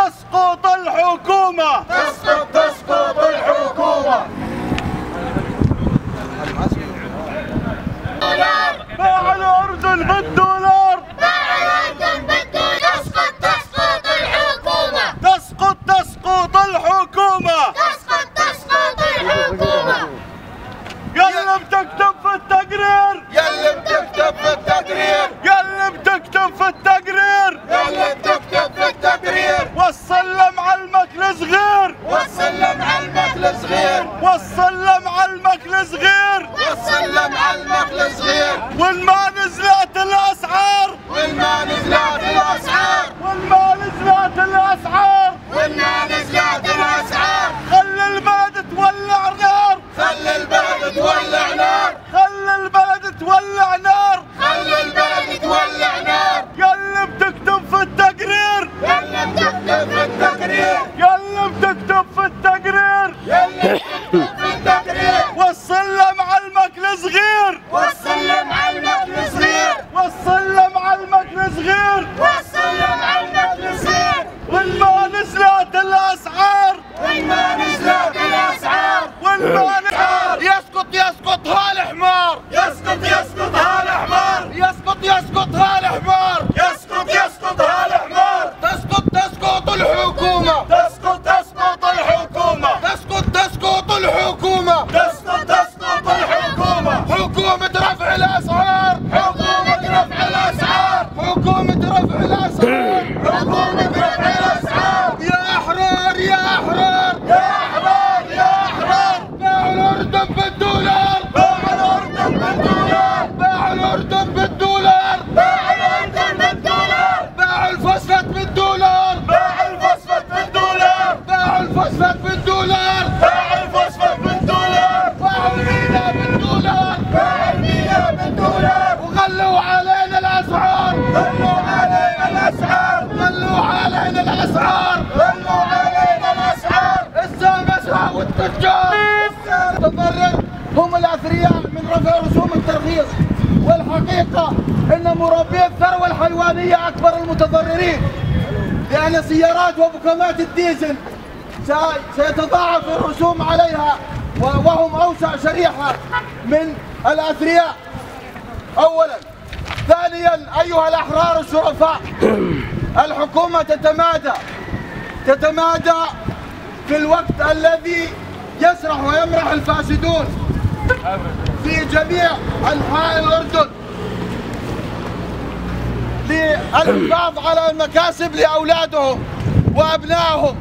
تسقط الحكومة. تسقط الحكومة. باع الأردن بالدولار. تسقط الحكومة. تسقط الحكومة. يلا بتكتب في التقرير. يلي بتكتب في التقرير. يلا بتكتب في التقرير. يلي بتكتب في التقرير. وصل لمعلمك الصغير. وصل لمعلمك الصغير. وصل لمعلمك الصغير. وصل لمعلمك الصغير. وين ما نزلت الأسعار. وين ما نزلت الأسعار. وين ما نزلت الأسعار. وين ما نزلت الأسعار. خلي البلد تولع نار. خلي البلد تولع نار. خلي البلد تولع نار. خلي البلد تولع نار. يلا بتكتب في التقرير. يلي بتكتب في التقرير. يلا بتكتب في التقرير. يلي بتكتب في التقرير. وصل لمعلمك الصغير. وصل لمعلمك الصغير. وصل لمعلمك الصغير. وصل لمعلمك الصغير. وين ما نزلت الأسعار. وين ما نزلت الأسعار. وين ما نزلت. يسقط هالحمار. يسقط هالحمار. يسقط هالحمار. يسقط هالحمار. تسقط الحكومة. تسقط الحكومة. تسقط الحكومة. تسقط الحكومة. حكومة رفع الأسعار. حكومة رفع الأسعار. حكومة رفع الأسعار. حكومة رفع الأسعار. يا أحرار يا أحرار. يا أحرار يا أحرار. باعوا الأردن بالدولار. باعوا الأردن بالدولار. باعوا الأردن بالدولار. باعوا الأردن بالدولار. باعوا الفوسفات بالدولار. باعوا الفوسفات بالدولار. باعوا الفوسفات بالدولار. باعوا الفوسفات بالدولار. باعوا المينا بالدولار. باعوا المينا بالدولار. وغلوا علينا الأسعار. غلوا علينا الأسعار. غلوا علينا الأسعار. غلوا علينا الأسعار. السامسة والتجار. المتضرر هم الأثرياء من رفع رسوم الترخيص، والحقيقة أن مربي الثروة الحيوانية أكبر المتضررين، لأن سيارات وبكمات الديزل سيتضاعف الرسوم عليها، وهم أوسع شريحة من الأثرياء أولا. ثانيا أيها الأحرار الشرفاء، الحكومة تتمادى في الوقت الذي يسرح ويمرح الفاسدون في جميع أنحاء الأردن للحفاظ على المكاسب لأولادهم وأبنائهم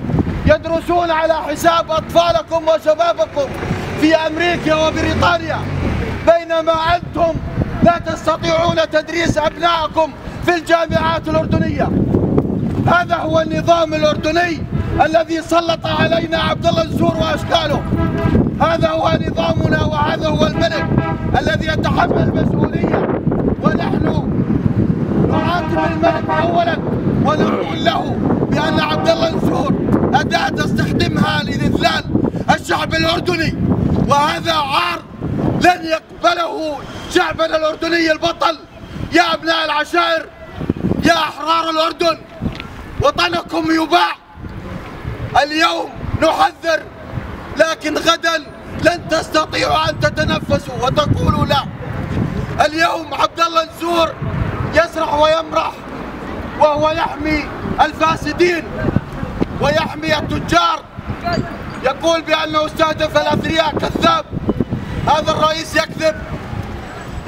يدرسون على حساب أطفالكم وشبابكم في أمريكا وبريطانيا، بينما أنتم لا تستطيعون تدريس أبنائكم في الجامعات الأردنية. هذا هو النظام الأردني الذي سلط علينا عبد الله النسور وأشكاله. هذا هو نظامنا وهذا هو الملك الذي يتحمل مسؤولية، ونحن نعاتب الملك أولا ونقول له بأن عبد الله النسور أداة تستخدمها لإذلال الشعب الأردني، وهذا عار لن يقبله شعبنا الأردني البطل. يا أبناء العشائر، يا أحرار الأردن، وطنكم يباع. اليوم نحذر، لكن غدا لن تستطيعوا أن تتنفسوا وتقولوا لا. اليوم عبد الله النسور يسرح ويمرح وهو يحمي الفاسدين ويحمي التجار، يقول بأنه استهدف الأثرياء. كذاب، هذا الرئيس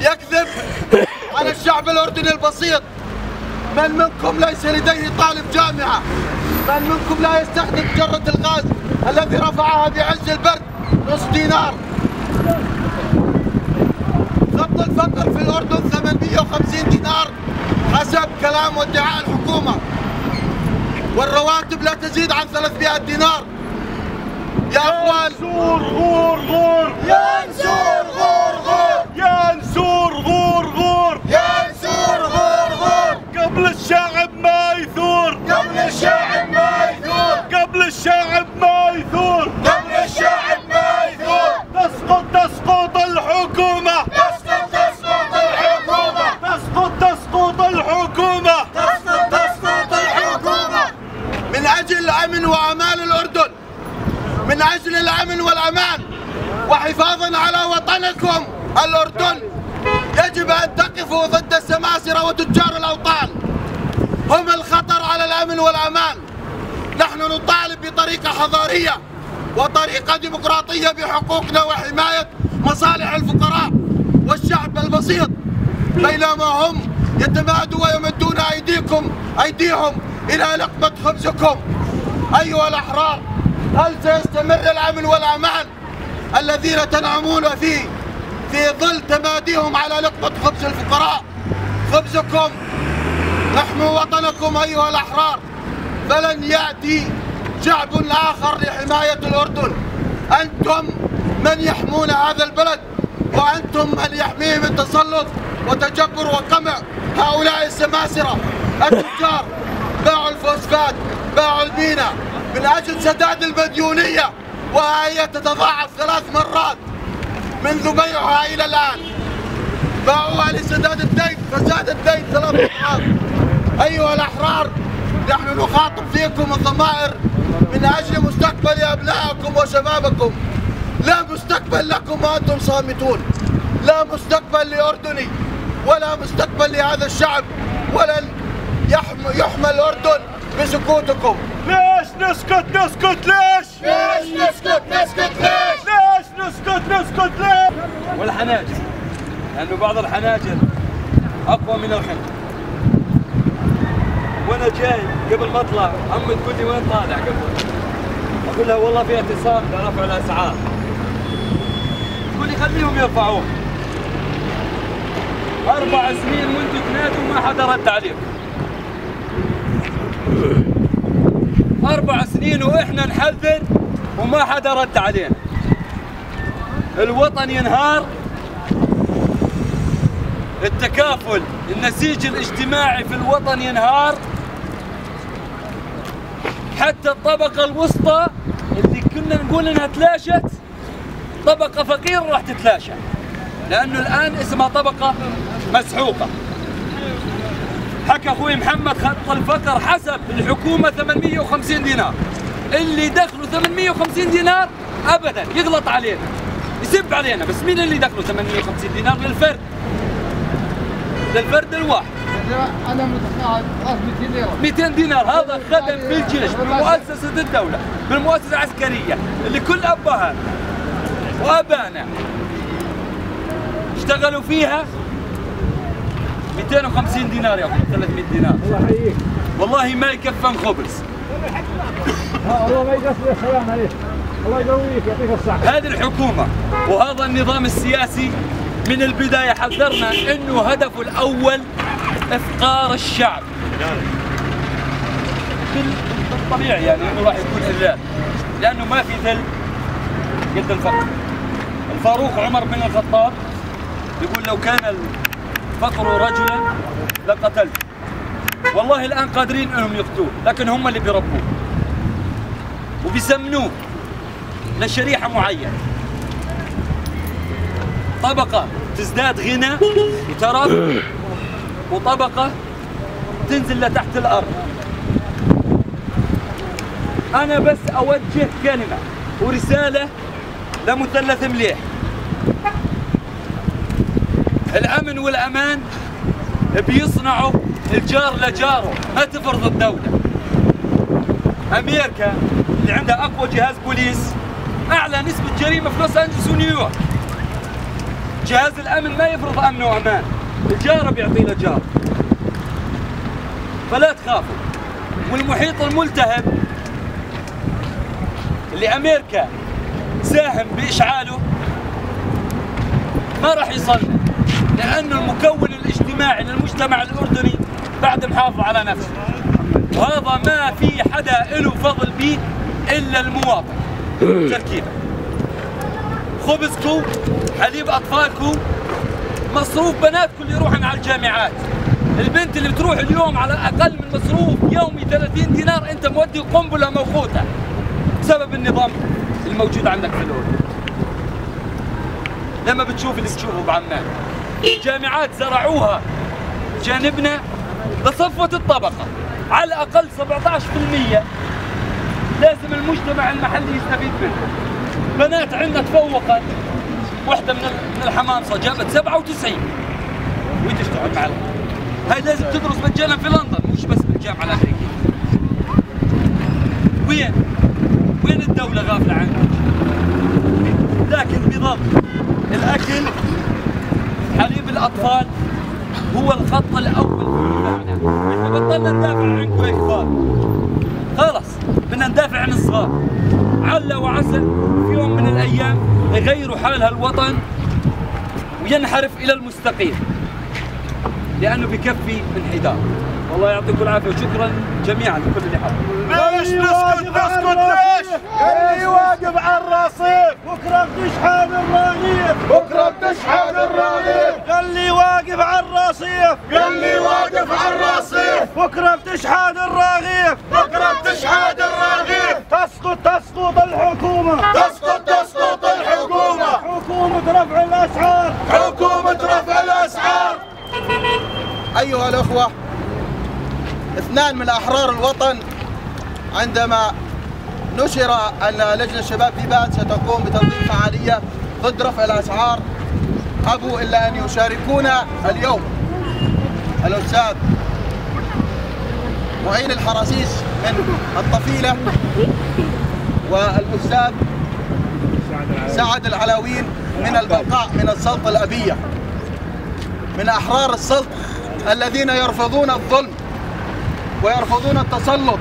يكذب على الشعب الأردني البسيط. من منكم ليس لديه طالب جامعة؟ من منكم لا يستخدم جرة الغاز الذي رفعها بعز البرد نص دينار؟ ضبط الفقر في الأردن 850 دينار حسب كلام وادعاء الحكومة، والرواتب لا تزيد عن 300 دينار. يا أخوان، نسور غور غور. يا نسور غور غور. يا نسور غور غور. يا نسور غور غور. قبل الشعب ما يثور. قبل الشعب ما يثور. قبل الشعب ما يثور. قبل الشعب ما يثور. تسقط الحكومة. تسقط الحكومة. تسقط الحكومة. تسقط الحكومة. من أجل لأمن وأمان الأردن، من أجل الأمن والأمان وحفاظا على وطنكم الأردن يجب أن تقفوا ضد السماسرة وتجار الأوطان، هم الخطر على الأمن والأمان. نحن نطالب بطريقة حضارية وطريقة ديمقراطية بحقوقنا وحماية مصالح الفقراء والشعب البسيط، بينما هم يتمادوا ويمدون أيديهم إلى لقمة خبزكم. أيها الأحرار، هل سيستمر الأمن والأمان الذين تنعمون فيه في ظل تماديهم على لقمة خبز الفقراء؟ خبزكم احموا وطنكم أيها الأحرار، فلن يأتي شعب آخر لحماية الأردن. أنتم من يحمون هذا البلد، وأنتم من يحميه من تسلط وتجبر وقمع هؤلاء السماسرة التجار. باعوا الفوسفات، باعوا المينا من أجل سداد المديونية، وهي تتضاعف 3 مرات منذ بيعها إلى الآن. باعوها لسداد الدين فزاد الدين 3 مرات. أيها الأحرار، نحن نخاطب فيكم الضمائر من أجل مستقبل أبنائكم وشبابكم. لا مستقبل لكم وأنتم صامتون، لا مستقبل لأردني ولا مستقبل لهذا الشعب، ولن يحمى الأردن بسكوتكم. ليش نسكت ليش؟ ليش نسكت ليش؟ ليش نسكت ليش؟ والحناجر، لأنه بعض الحناجر أقوى من الخنجر. وأنا جاي قبل ما أطلع أمي تقول لي وين طالع قبل؟ أقول لها والله في اعتصام لرفع الأسعار. تقول لي خليهم يرفعوه. 4 سنين وأنتم تنادوا وما حدا رد عليكم. 4 سنين وإحنا نحذر وما حدا رد علينا. الوطن ينهار، التكافل، النسيج الاجتماعي في الوطن ينهار، حتى الطبقة الوسطى اللي كنا نقول انها تلاشت، طبقة فقيرة راح تتلاشى، لأنه الآن اسمها طبقة مسحوقة. حكى أخوي محمد خط الفقر حسب الحكومة 850 دينار، اللي دخلوا 850 دينار أبدا يغلط علينا، يسب علينا، بس مين اللي دخلوا 850 دينار؟ للفرد الواحد. أنا متقاعد 200 ليرة. 200 دينار، هذا خدم في الجيش، بمؤسسة الدولة، بالمؤسسة العسكرية اللي كل أبها وأبانا اشتغلوا فيها 250 دينار يا أخي، 300 دينار. الله يحييك. والله ما يكفن خبز. الله ما يقصر، السلام عليك. الله يقويك يعطيك الصحة. هذه الحكومة وهذا النظام السياسي من البداية حذرنا انه هدفه الاول افقار الشعب. بالطبيعي يعني انه راح يكون اذلال، لانه ما في ذل قد الفقر. الفاروق عمر بن الخطاب يقول لو كان الفقر رجلا لقتلته. والله الان قادرين انهم يقتلوه، لكن هم اللي بيربوه وبيسمنوه لشريحة معينة. طبقة تزداد غنى وترف، وطبقة تنزل لتحت الأرض. أنا بس أوجه كلمة ورسالة لمثلث مليح. الأمن والأمان بيصنعوا الجار لجاره، ما تفرض الدولة. أمريكا اللي عندها أقوى جهاز بوليس، أعلى نسبة جريمة في لوس أنجلوس ونيويورك. جهاز الأمن ما يفرض أمن وأمان، الجار بيعطي له جار. فلا تخافوا. والمحيط الملتهب اللي أمريكا ساهم بإشعاله ما راح يصلنا، لأنه المكون الاجتماعي للمجتمع الأردني بعد محافظ على نفسه، وهذا ما في حدا له فضل به إلا المواطن. تركيبة خبزكم، حليب أطفالكم، مصروف بناتكم اللي يروحن على الجامعات. البنت اللي بتروح اليوم على أقل من مصروف يومي 30 دينار أنت مودي قنبلة موقوتة بسبب النظام الموجود عندك في الأردن. لما بتشوف اللي بتشوفه بعمان، الجامعات زرعوها جانبنا لصفوة الطبقة، على الأقل 17% لازم المجتمع المحلي يستفيد منه. بنات عندنا تفوقت، واحدة من الحمامصة جابت 97 وتشتغل معنا. هاي لازم تدرس مجانا في لندن مش بس بالجامعة الأمريكية. وين الدولة غافلة عنك؟ لكن بضبط الأكل، حليب الأطفال هو الخط الأول في مجتمعنا. احنا بطلنا ندافع عنكم يا كبار، خلص بدنا ندافع عن الصغار. عل وعسى في يوم من الأيام يغيروا حال هالوطن وينحرف إلى المستقيم، لأنه بكفي من حدار. والله يعطيكم العافية وشكرا جميعا لكل اللي حضر. ليش نسكت ليش؟ اللي واقف على الرصيف بكرة بتشحن الرغيف، بكرة بتشحن الرغيف، اللي واقف على الرصيف، اللي واقف على الرصيف، بكرة بتشحن الرغيف، بكرة بتشحن الرغيف، تسقط الحكومة، تسقط الحكومة، حكومة رفع الأسعار، حكومة رفع الأسعار. أيها الأخوة، اثنان من أحرار الوطن عندما نشر أن لجنة الشباب في بات ستقوم بتنظيم فعالية ضد رفع الأسعار، أبوا إلا أن يشاركونا اليوم الأستاذ معين الحراسيس من الطفيلة والأستاذ سعد العلاوين من البقاء من السلطة الأبية، من أحرار السلطة الذين يرفضون الظلم ويرفضون التسلط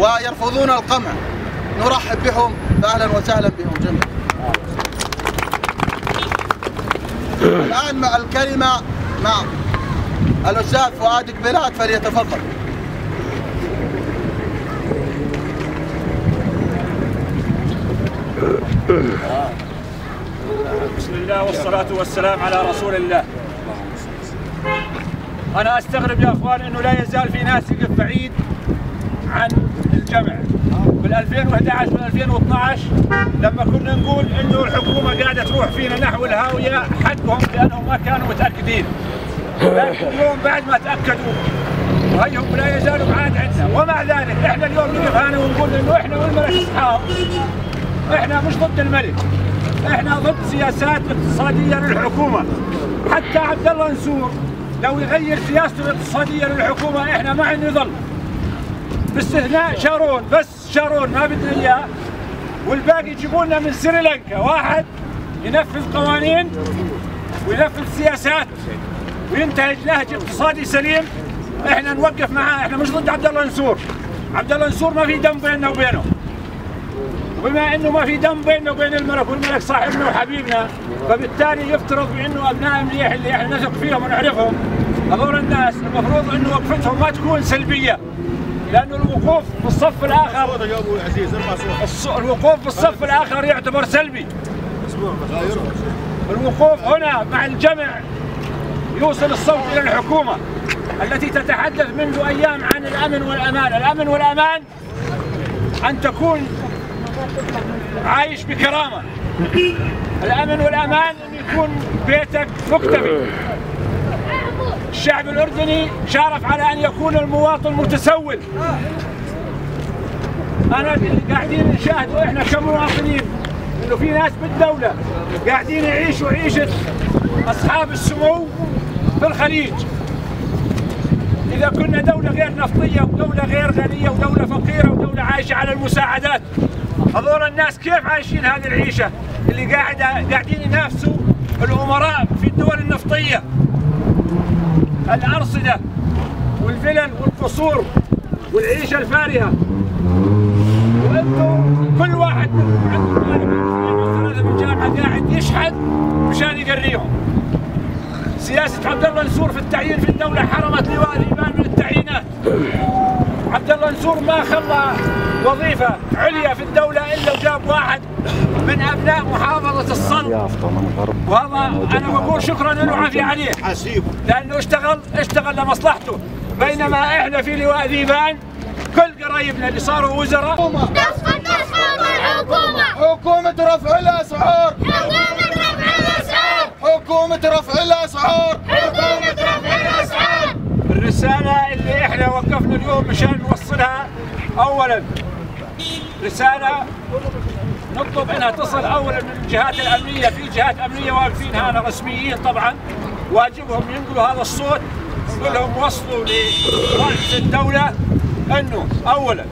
ويرفضون القمع. نرحب بهم، أهلا وسهلا بهم جميعا. الآن مع الكلمة مع الأستاذ فؤاد قبيلات فليتفضل. بسم الله والصلاة والسلام على رسول الله. أنا أستغرب يا أخوان إنه لا يزال في ناس يقف بعيد عن الجمع. بال 2011 وال 2012 لما كنا نقول إنه الحكومة قاعدة تروح فينا نحو الهاوية حقهم لأنهم ما كانوا متأكدين. لكن اليوم بعد ما تأكدوا وهيهم لا يزالوا بعاد عندنا، ومع ذلك إحنا اليوم نقف هنا ونقول إنه إحنا والملك أصحاب. إحنا مش ضد الملك، إحنا ضد سياسات اقتصادية للحكومة. حتى عبد الله نسور لو يغير سياسته الاقتصادية للحكومة احنا معه نظل، باستثناء شارون، بس شارون ما بدنا اياه، والباقي يجيبوا لنا من سريلانكا واحد ينفذ قوانين وينفذ سياسات وينتهج نهج اقتصادي سليم. احنا نوقف معاه، احنا مش ضد عبد الله نسور. عبد الله نسور ما في دم بيننا وبينه، وبما انه ما في دم بيننا وبين الملك والملك صاحبنا وحبيبنا، فبالتالي يفترض بانه ابناء مليح اللي احنا نثق فيهم ونعرفهم هذول الناس المفروض انه وقفتهم ما تكون سلبيه، لانه الوقوف في الصف الاخر الوقوف في الصف الاخر يعتبر سلبي. الوقوف هنا مع الجمع يوصل الصوت الى الحكومه التي تتحدث منذ ايام عن الامن والامان. الامن والامان ان تكون عايش بكرامة، الأمن والأمان أن يكون بيتك مكتفي. الشعب الأردني شارف على أن يكون المواطن متسول. أنا قاعدين نشاهد وإحنا كمواطنين إنه في ناس بالدولة قاعدين يعيشوا عيشة أصحاب السمو في الخليج. إذا كنا دولة غير نفطية ودولة غير غنية ودولة فقيرة ودولة عايشة على المساعدات، هذول الناس كيف عايشين هذه العيشة اللي قاعدين ينافسوا الأمراء في الدول النفطية؟ الأرصدة والفلل والقصور والعيشة الفارهة، وأنتم كل واحد منكم عنده ثلاثة من جامعة قاعد يشحد مشان يقريهم. سياسة عبد الله نسور في التعيين في الدولة حرمت لواء الإيمان من التعيينات. عبد الله نسور ما خلى وظيفة عليا في الدولة إلا وجاب واحد من أبناء محافظة الصلب، وهذا أنا بقول شكرا له وعافية عليه لأنه اشتغل لمصلحته. بينما إحنا في لواء ذيبان كل قرايبنا اللي صاروا وزراء تسقط الحكومة، حكومة رفع الأسعار، حكومة رفع الأسعار، حكومة رفع الأسعار، حكومة رفع الأسعار. الرسالة اللي احنا وقفنا اليوم مشان نوصلها، أولا رسالة نطلب انها تصل اولا من الجهات الامنية، في جهات امنية واقفين هنا رسميين طبعا واجبهم ينقلوا هذا الصوت، نقول لهم وصلوا لرئيس الدولة انه اولا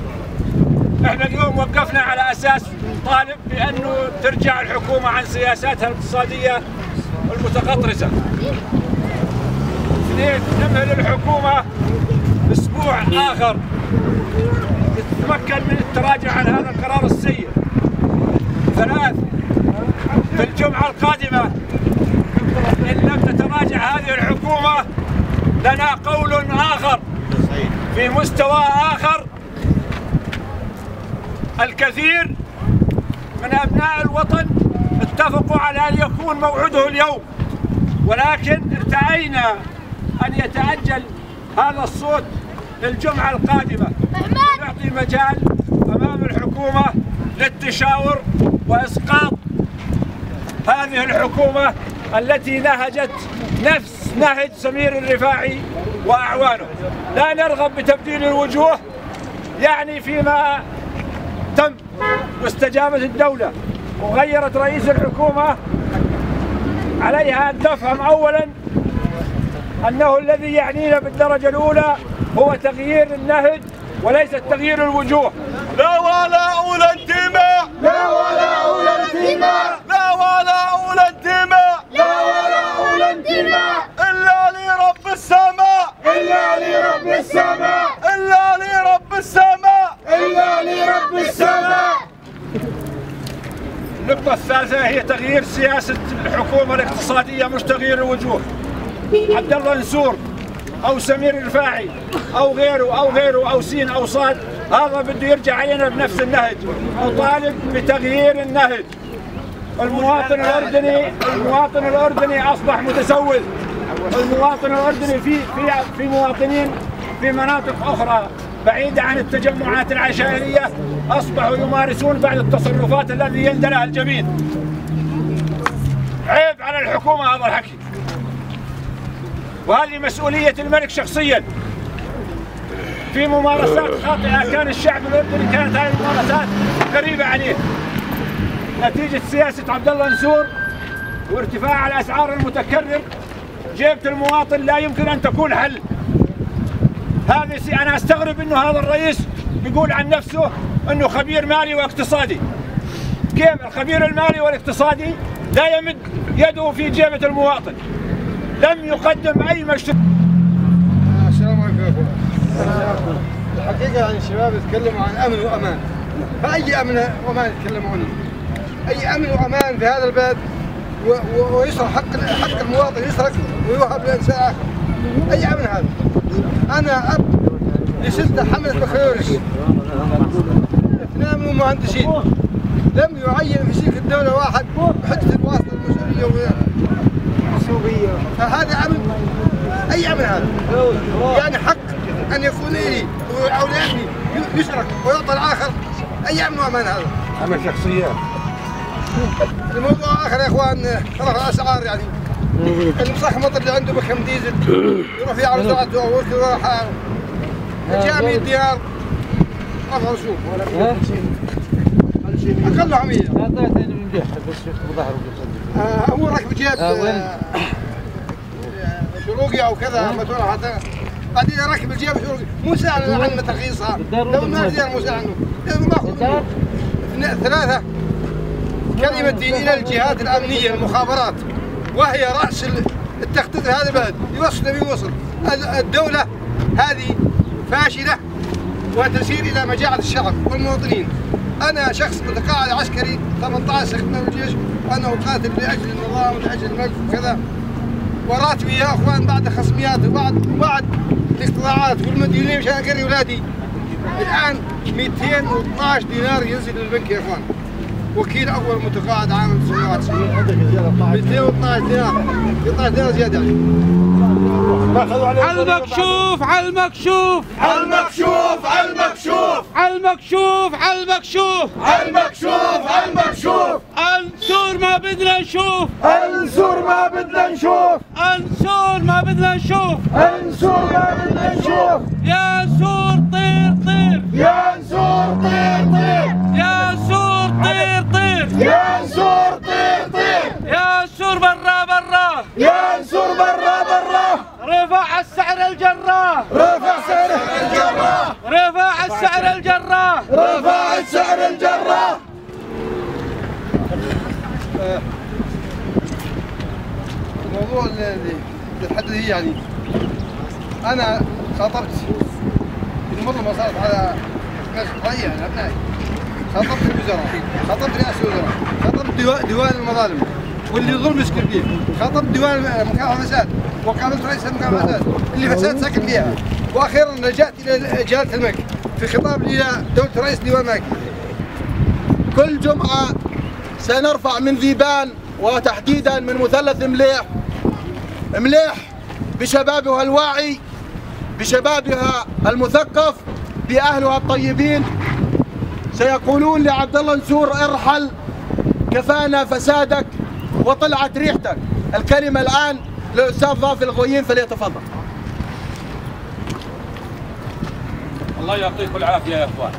احنا اليوم وقفنا على اساس نطالب بانه ترجع الحكومة عن سياساتها الاقتصادية المتقطرسة. اثنين، نمهل الحكومة اسبوع اخر تتمكن من التراجع عن هذا القرار السيء. ثلاث، في الجمعة القادمة إن لم تتراجع هذه الحكومة لنا قول آخر في مستوى آخر. الكثير من أبناء الوطن اتفقوا على أن يكون موعده اليوم، ولكن ارتأينا أن يتأجل هذا الصوت للجمعة القادمة، نعطي مجال أمام الحكومة للتشاور وإسقاط هذه الحكومة التي نهجت نفس نهج سمير الرفاعي وأعوانه. لا نرغب بتبديل الوجوه، يعني فيما تم واستجابت الدولة وغيرت رئيس الحكومة، عليها أن تفهم أولا أنه الذي يعنينا بالدرجة الأولى هو تغيير النهج وليس تغيير الوجوه. لا ولاء ولا انتماء، لا ولاء ولا انتماء، لا ولاء ولا انتماء، لا ولاء ولا انتماء إلا لرب السماء، إلا لرب السماء، إلا لرب السماء، إلا لرب السماء. النقطة الثالثة هي تغيير سياسة الحكومة الاقتصادية مش تغيير الوجوه. عبد الله نسور أو سمير الرفاعي أو غيره أو غيره أو سين أو صاد، هذا بده يرجع علينا بنفس النهج. نطالب بتغيير النهج. المواطن الأردني أصبح متسول. المواطن الأردني في مواطنين في مناطق أخرى بعيدة عن التجمعات العشائرية أصبحوا يمارسون بعض التصرفات الذي يندلها الجبين. عيب على الحكومة هذا الحكي، وهذه مسؤولية الملك شخصيا. في ممارسات خاطئة كان الشعب الأردني كانت هذه الممارسات غريبة عليه. نتيجة سياسة عبد الله نسور وارتفاع الأسعار المتكرر، جيبة المواطن لا يمكن أن تكون حل. أنا أستغرب إنه هذا الرئيس يقول عن نفسه إنه خبير مالي واقتصادي. كيف الخبير المالي والاقتصادي لا يمد يده في جيبة المواطن؟ لم يقدم أي مشروع. السلام عليكم يا اخوان. الحقيقة يعني الشباب يتكلموا عن أمن وأمان، فأي أمن وأمان يتكلموا عنه؟ أي أمن وأمان في هذا البلد ويسرق حق المواطن، يسرق ويوهب لإنسان آخر. أي أمن هذا؟ أنا أب لستة حملة بكالوريوس، اثنين منهم مهندسين، لم يعين في شركة الدولة واحد بحجة الواسطة المسؤولية فهذا أمن؟ أي أمن هذا؟ يعني حق أن يكون لي أو لابني يسرق ويعطى الآخر؟ أي أمن وأمان هذا؟ أمن شخصيات. الموضوع آخر يا إخوان، خلاص الأسعار يعني المسخمط اللي عنده بكم ديزل يروح يعرض زراعته أو يروح جاء 100 دينار رفع رسوم أقل 100. هو ركب جيب شروقي او كذا متوقع حتى بعدين راكب الجيب شروقي مو سهل عنه ترخيصها، لو ما زين مو سهل عنه. ناخذ ثلاثه كلمتين الى الجهات الامنيه المخابرات وهي راس التخطيط لهذا البلد، يوصل نبي يوصل. الدوله هذه فاشله وتسير الى مجاعه الشعب والمواطنين. انا شخص متقاعد عسكري 18 سنه من الجيش، انا اقاتل لاجل النظام ولاجل الملك وكذا، وراتبي يا اخوان بعد خصميات وبعد الاقتطاعات والمديونين مشان اقري اولادي الان 212 دينار ينزل للبنك يا اخوان. وكيل اول متقاعد عام 1991 212 دينار، 12 دينار زياده على المكشوف على المكشوف على المكشوف على المكشوف على المكشوف على المكشوف على المكشوف على المكشوف. انصور ما بدنا نشوف، انصور ما بدنا نشوف، انصور ما بدنا نشوف، انصور ما بدنا نشوف. يا انصور طير طير، يا انصور طير طير. الموضوع اللي تتحدث فيه يعني انا خاطبت في المره ما صارت على رأيي على ابنائي، خاطبت الوزراء، خاطبت رئاسه الوزراء، خاطبت ديوان المظالم واللي ظلم يسكن فيه، خاطبت ديوان مكافحه فساد وقابلت رئيس مكافحه فساد اللي فساد ساكن فيها، واخيرا لجأت الى جلاله الملك في خطاب لدوله رئيس ديوان الملك. كل جمعة سنرفع من ذيبان وتحديدا من مثلث مليح بشبابها الواعي، بشبابها المثقف، بأهلها الطيبين، سيقولون لعبد الله نسور ارحل كفانا فسادك وطلعت ريحتك. الكلمة الآن للأستاذ ظافي الغويين فليتفضل. الله يعطيكم العافية يا اخوان.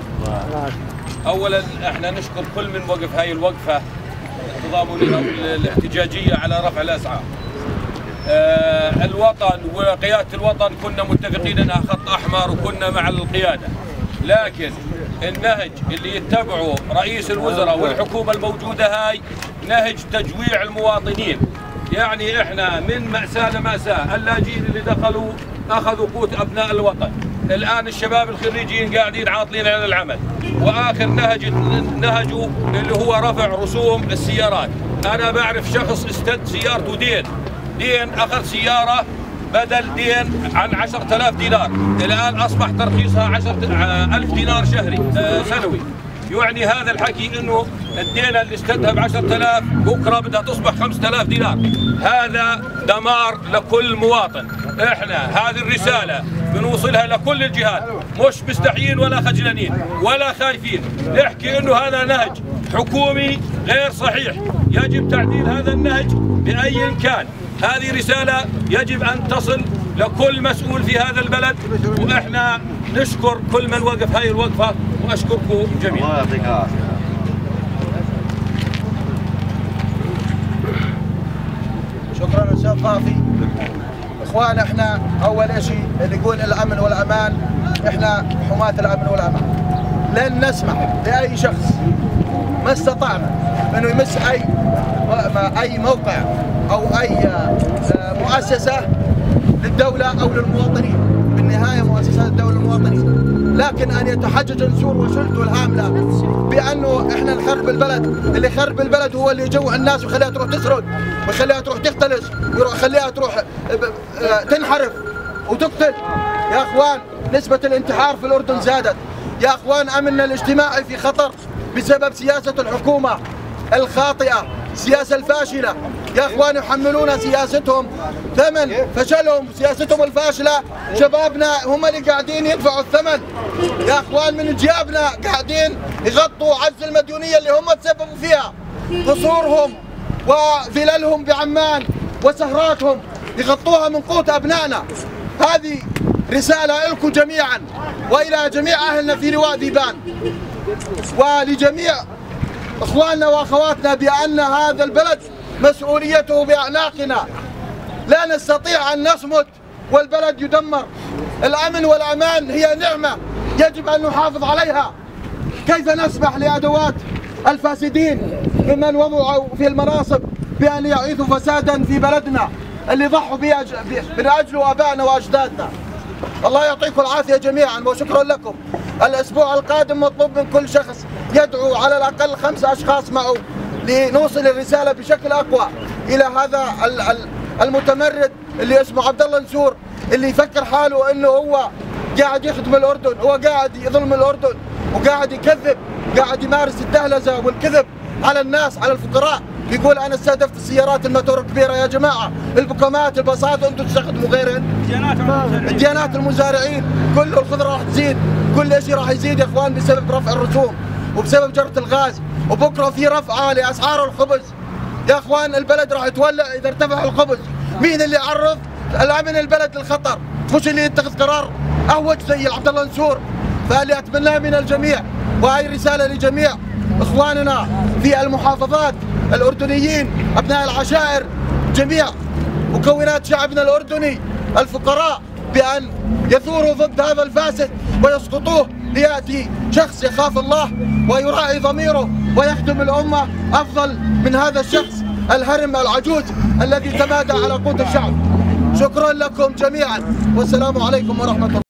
اولا احنا نشكر كل من وقف هاي الوقفة التضامنية او الاحتجاجية على رفع الاسعار. الوطن وقيادة الوطن كنا متفقين انها خط احمر وكنا مع القيادة، لكن النهج اللي يتبعه رئيس الوزراء والحكومة الموجودة هاي نهج تجويع المواطنين. يعني احنا من مأساة لمأساة، اللاجئين اللي دخلوا اخذوا قوت ابناء الوطن، الان الشباب الخريجين قاعدين عاطلين عن العمل، واخر نهجوا اللي هو رفع رسوم السيارات. انا بعرف شخص استد سيارته دين اخذ سيارة بدل دين عن 10,000 دينار، الان اصبح ترخيصها 10,000 دينار شهري سنوي. يعني هذا الحكي انه الدينة اللي استدها ب 10,000 بكره بدها تصبح 5,000 دينار. هذا دمار لكل مواطن. احنا هذه الرسالة بنوصلها لكل الجهات، مش مستحيين ولا خجلانين ولا خايفين، نحكي انه هذا نهج حكومي غير صحيح، يجب تعديل هذا النهج بأي كان. هذه رسالة يجب أن تصل لكل مسؤول في هذا البلد، وإحنا نشكر كل من وقف هاي الوقفة، وأشكركم جميعا. الله يعطيك العافية. شكرا أستاذ ظافي. إخوان احنا أول شيء اللي يقول الأمن والأمان، احنا حماة الأمن والأمان. لن نسمح لأي شخص ما استطعنا انه يمس اي موقع او اي مؤسسه للدوله او للمواطنين، بالنهايه مؤسسات الدوله للمواطنين، لكن ان يتحجج نسور وشلته الهامله بانه احنا نخرب البلد. اللي يخرب البلد هو اللي يجوع الناس ويخليها تروح تسرق ويخليها تروح تختلس ويخليها تروح تنحرف وتقتل. يا اخوان نسبه الانتحار في الاردن زادت. يا اخوان امننا الاجتماعي في خطر بسبب سياسة الحكومة الخاطئة، السياسة الفاشلة. يا اخوان يحملون سياستهم ثمن فشلهم، سياستهم الفاشلة شبابنا هم اللي قاعدين يدفعوا الثمن. يا اخوان من جيابنا قاعدين يغطوا عجز المديونية اللي هم تسببوا فيها، قصورهم وفللهم بعمان وسهراتهم يغطوها من قوت ابنائنا. هذه رسالة لكم جميعا والى جميع اهلنا في لواء ذيبان، ولجميع اخواننا واخواتنا بان هذا البلد مسؤوليته باعناقنا. لا نستطيع ان نصمت والبلد يدمر. الامن والامان هي نعمه يجب ان نحافظ عليها. كيف نسمح لادوات الفاسدين ممن وضعوا في المناصب بان يعيثوا فسادا في بلدنا اللي ضحوا من اجله ابائنا واجدادنا؟ الله يعطيكم العافية جميعا وشكرا لكم. الأسبوع القادم مطلوب من كل شخص يدعو على الأقل 5 أشخاص معه لنوصل الرسالة بشكل أقوى إلى هذا المتمرد اللي اسمه عبد الله نسور، اللي يفكر حاله إنه هو قاعد يخدم الأردن، هو قاعد يظلم الأردن وقاعد يكذب، قاعد يمارس الدهلزة والكذب على الناس، على الفقراء. يقول انا استهدفت السيارات الماتور الكبيره. يا جماعه البكمات البساط انتم تستخدموا غيرهن. ديانات المزارعين كل الخضره راح تزيد، كل شيء راح يزيد يا اخوان بسبب رفع الرسوم وبسبب جره الغاز، وبكره في رفعه لاسعار الخبز. يا اخوان البلد راح يتولع اذا ارتفع الخبز. مين اللي يعرض الامن البلد للخطر؟ مش اللي يتخذ قرار اهوج زي عبد الله نسور. فاللي اتمناه من الجميع، وهي رساله لجميع اخواننا في المحافظات الأردنيين، أبناء العشائر، جميع مكونات شعبنا الأردني الفقراء، بأن يثوروا ضد هذا الفاسد ويسقطوه، ليأتي شخص يخاف الله ويراعي ضميره ويخدم الأمة أفضل من هذا الشخص الهرم العجوز الذي تمادى على قوت الشعب. شكرا لكم جميعا والسلام عليكم ورحمة الله.